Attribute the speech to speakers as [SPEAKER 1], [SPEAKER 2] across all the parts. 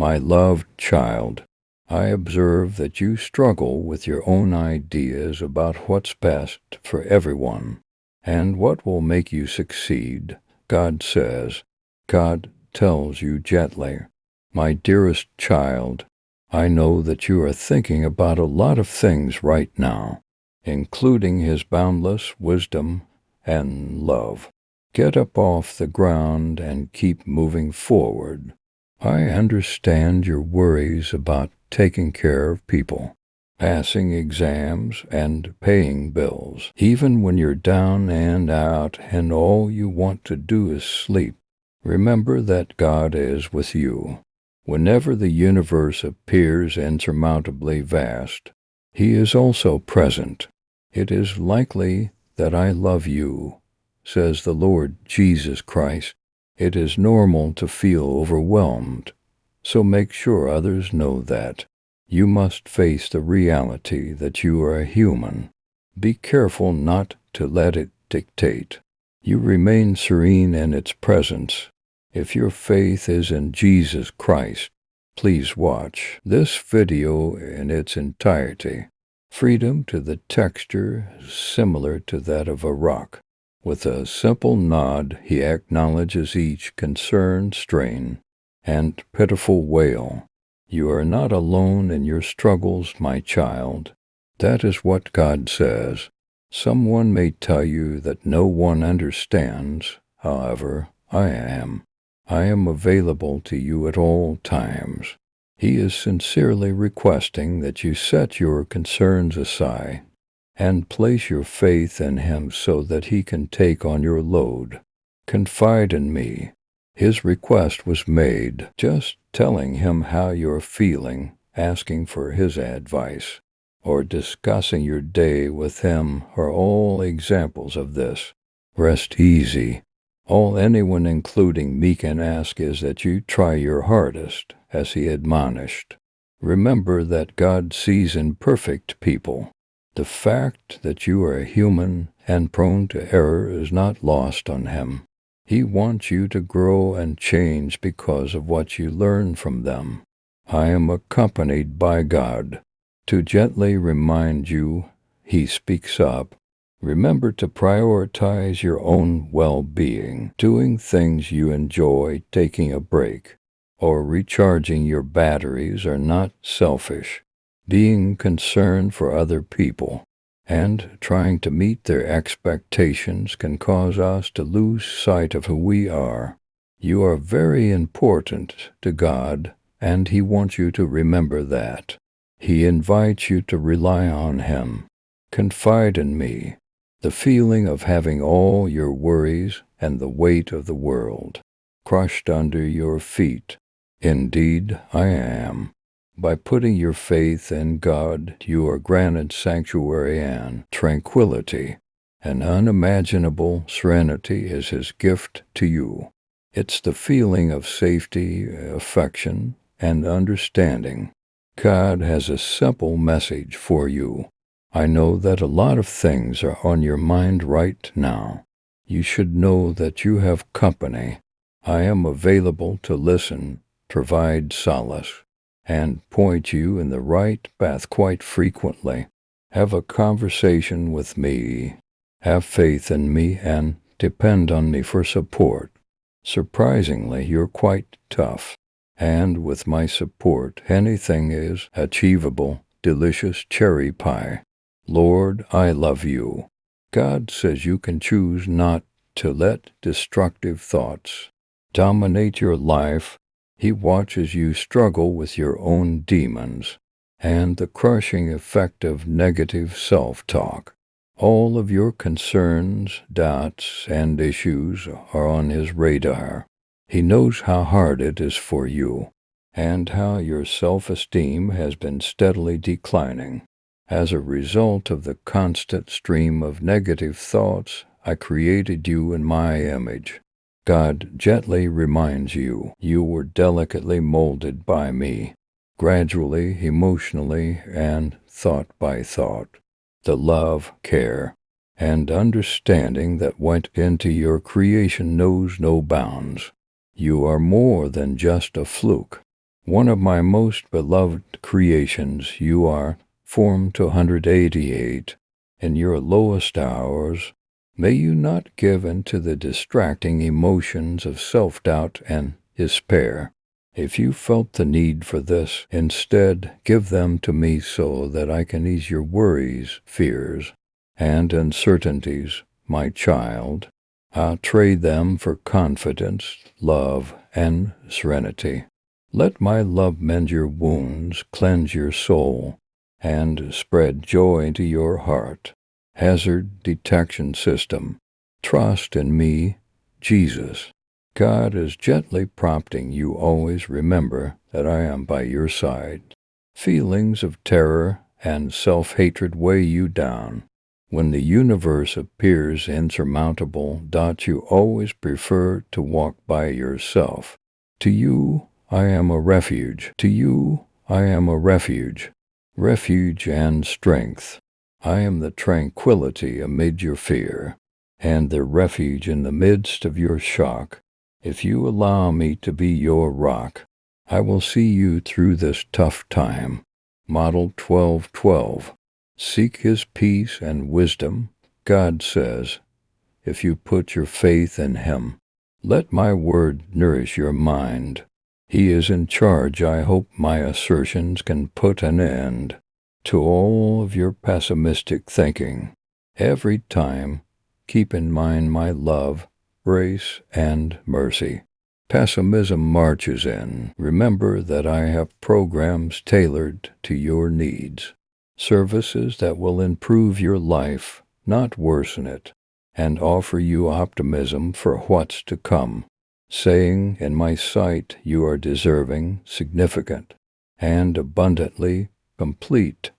[SPEAKER 1] My loved child, I observe that you struggle with your own ideas about what's best for everyone and what will make you succeed. God says, God tells you gently, my dearest child, I know that you are thinking about a lot of things right now, including His boundless wisdom and love. Get up off the ground and keep moving forward. I understand your worries about taking care of people, passing exams, and paying bills, even when you're down and out and all you want to do is sleep. Remember that God is with you. Whenever the universe appears insurmountably vast, He is also present. It is likely that I love you, says the Lord Jesus Christ. It is normal to feel overwhelmed, so make sure others know that. You must face the reality that you are a human. Be careful not to let it dictate. You remain serene in its presence. If your faith is in Jesus Christ, please watch this video in its entirety. Freedom to the texture similar to that of a rock. With a simple nod, he acknowledges each concerned strain and pitiful wail. You are not alone in your struggles, my child. That is what God says. Someone may tell you that no one understands. However, I am. I am available to you at all times. He is sincerely requesting that you set your concerns aside and place your faith in Him so that He can take on your load. Confide in me. His request was made. Just telling Him how you're feeling, asking for His advice, or discussing your day with Him are all examples of this. Rest easy. All anyone, including me, can ask is that you try your hardest, as He admonished. Remember that God sees imperfect people. The fact that you are human and prone to error is not lost on Him. He wants you to grow and change because of what you learn from them. I am accompanied by God to gently remind you. He speaks up. Remember to prioritize your own well-being, doing things you enjoy, taking a break, or recharging your batteries are not selfish. Being concerned for other people and trying to meet their expectations can cause us to lose sight of who we are. You are very important to God, and He wants you to remember that. He invites you to rely on Him. Confide in me. The feeling of having all your worries and the weight of the world crushed under your feet. Indeed, I am. By putting your faith in God, you are granted sanctuary and tranquility. An unimaginable serenity is His gift to you. It's the feeling of safety, affection, and understanding. God has a simple message for you. I know that a lot of things are on your mind right now. You should know that you have company. I am available to listen, provide solace, and point you in the right path quite frequently. Have a conversation with me. Have faith in me and depend on me for support. Surprisingly, you're quite tough, and with my support, anything is achievable. Delicious cherry pie. Lord, I love you. God says you can choose not to let destructive thoughts dominate your life. He watches you struggle with your own demons and the crushing effect of negative self-talk. All of your concerns, doubts, and issues are on His radar. He knows how hard it is for you and how your self-esteem has been steadily declining. As a result of the constant stream of negative thoughts, I created you in my image. God gently reminds you, you were delicately molded by me, gradually, emotionally, and thought by thought. The love, care, and understanding that went into your creation knows no bounds. You are more than just a fluke. One of my most beloved creations, you are formed to 188. In your lowest hours, may you not give in to the distracting emotions of self-doubt and despair. If you felt the need for this, instead give them to me so that I can ease your worries, fears, and uncertainties, my child. I'll trade them for confidence, love, and serenity. Let my love mend your wounds, cleanse your soul, and spread joy to your heart. Hazard detection system. Trust in me, Jesus. God is gently prompting you always remember that I am by your side. Feelings of terror and self-hatred weigh you down. When the universe appears insurmountable, you always prefer to walk by yourself. To you, I am a refuge. To you, I am a refuge. Refuge and strength. I am the tranquility amid your fear, and the refuge in the midst of your shock. If you allow me to be your rock, I will see you through this tough time. Model 12:12. Seek his peace and wisdom, God says, if you put your faith in him. Let my word nourish your mind. He is in charge. I hope my assertions can put an end to all of your pessimistic thinking. Every time, keep in mind my love, grace, and mercy. Pessimism marches in. Remember that I have programs tailored to your needs. Services that will improve your life, not worsen it, and offer you optimism for what's to come, saying, in my sight you are deserving, significant, and abundantly complete.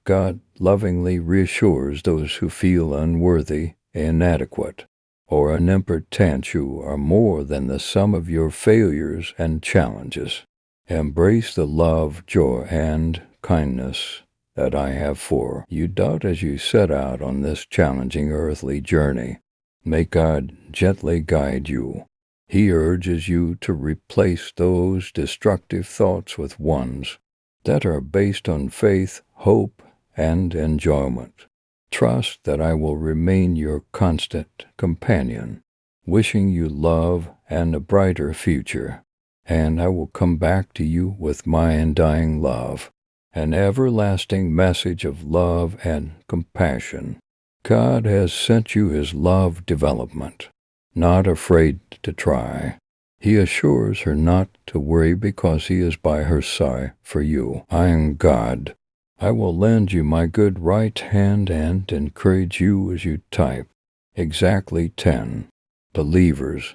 [SPEAKER 1] God lovingly reassures those who feel unworthy, inadequate, or impotent. You are more than the sum of your failures and challenges. Embrace the love, joy, and kindness that I have for you as you set out on this challenging earthly journey. May God gently guide you. He urges you to replace those destructive thoughts with ones that are based on faith, hope, and enjoyment. Trust that I will remain your constant companion, wishing you love and a brighter future, and I will come back to you with my undying love, an everlasting message of love and compassion. God has sent you his love development, not afraid to try. He assures her not to worry because he is by her side for you. I am God. I will lend you my good right hand and encourage you as you type. Exactly 10. Believers,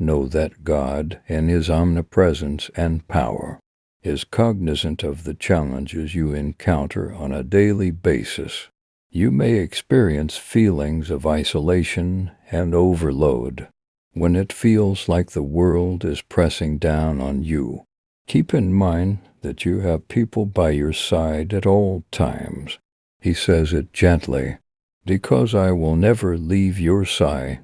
[SPEAKER 1] know that God, in his omnipresence and power, is cognizant of the challenges you encounter on a daily basis. You may experience feelings of isolation and overload when it feels like the world is pressing down on you. Keep in mind that you have people by your side at all times. He says it gently, because I will never leave your side,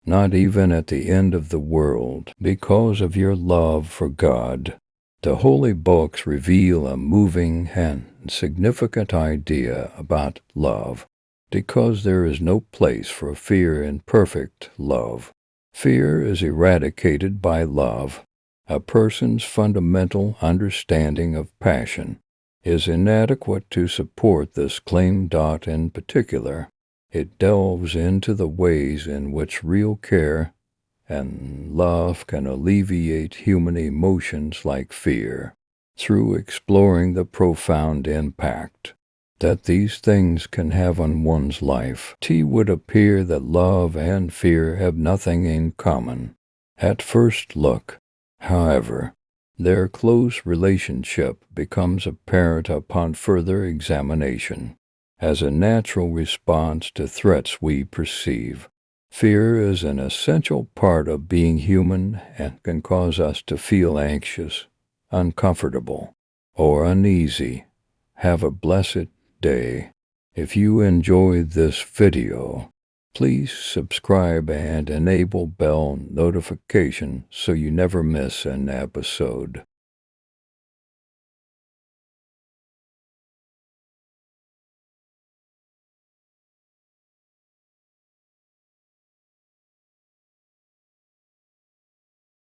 [SPEAKER 1] not even at the end of the world, because of your love for God. The holy books reveal a moving and significant idea about love, because there is no place for fear in perfect love. Fear is eradicated by love. A person's fundamental understanding of passion is inadequate to support this claim. In particular, it delves into the ways in which real care and love can alleviate human emotions like fear, through exploring the profound impact that these things can have on one's life. It would appear that love and fear have nothing in common at first look. However, their close relationship becomes apparent upon further examination. As a natural response to threats we perceive, fear is an essential part of being human and can cause us to feel anxious, uncomfortable, or uneasy. Have a blessed day. If you enjoyed this video, please subscribe and enable bell notification so you never miss an episode.